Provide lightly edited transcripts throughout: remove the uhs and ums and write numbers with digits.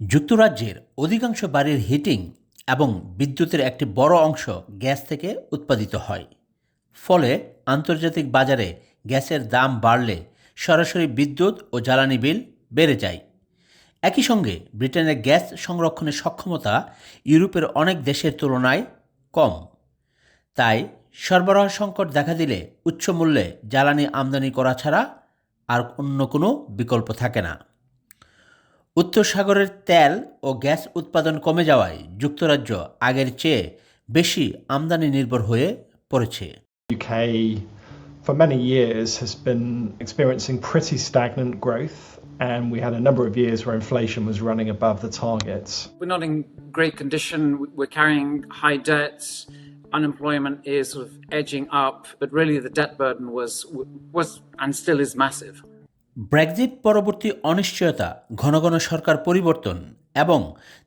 যুক্তরাজ্যের অধিকাংশ বাড়ির হিটিং এবং বিদ্যুতের একটি বড় অংশ গ্যাস থেকে উৎপাদিত হয়। ফলে আন্তর্জাতিক বাজারে গ্যাসের দাম বাড়লে সরাসরি বিদ্যুৎ ও জ্বালানি বিল বেড়ে যায়। একই সঙ্গে ব্রিটেনের গ্যাস সংরক্ষণের সক্ষমতা ইউরোপের অনেক দেশের তুলনায় কম। তাই সরবরাহ সংকট দেখা দিলে উচ্চ মূল্যে জ্বালানি আমদানি করা ছাড়া আর অন্য কোনো বিকল্প থাকে না। উত্তর সাগরের তেল ও গ্যাস উৎপাদন কমে যাওয়ায় যুক্তরাজ্য আগের চেয়ে বেশি আমদানি নির্ভর হয়ে পড়েছে। UK for many years has been experiencing pretty stagnant growth, and we had a number of years where inflation was running above the targets. We're not in great condition. We're carrying high debts. Unemployment is sort of edging up, but really the debt burden was and still is massive. Brexit পরবর্তী অনিশ্চয়তা, ঘন ঘন সরকার পরিবর্তন এবং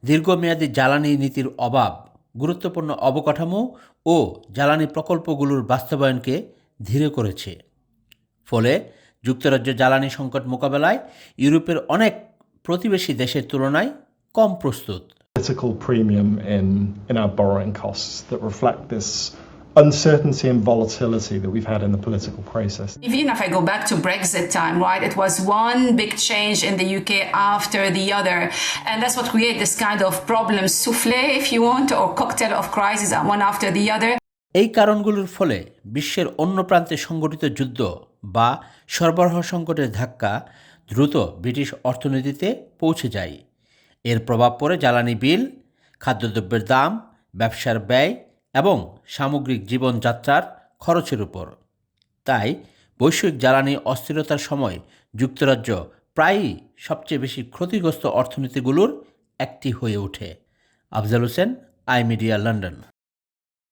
দীর্ঘমেয়াদী জ্বালানি নীতির অভাব গুরুত্বপূর্ণ অবকাঠামো ও জ্বালানি প্রকল্পগুলোর বাস্তবায়নকে ধীর করেছে। ফলে যুক্তরাজ্য জ্বালানি সংকট মোকাবেলায় ইউরোপের অনেক প্রতিবেশী দেশের তুলনায় কম প্রস্তুত। Political premium in our borrowing costs that reflect this uncertainty and volatility that we've had in the political process. Even if I go back to Brexit time, right, it was one big change in the UK after the other, and that's what created this kind of problem souffle, if you want, or cocktail of crises, one after the other. এই কারণগুলোর ফলে বিশ্বের অন্য প্রান্তে সংগঠিত যুদ্ধ বা সরবরাহ সংকটের ধাক্কা দ্রুত ব্রিটিশ অর্থনীতিতে পৌঁছে যায়। এর প্রভাব পড়ে জ্বালানি বিল, খাদ্যদ্রব্যের দাম, ব্যবসার ব্যয় এবং সামগ্রিক জীবনযাত্রার খরচের উপর। তাই বৈশ্বিক জ্বালানি অস্থিরতার সময় যুক্তরাজ্য প্রায়ই সবচেয়ে বেশি ক্ষতিগ্রস্ত অর্থনীতিগুলোর একটি হয়ে ওঠে। Afzal Hossain, I media, London.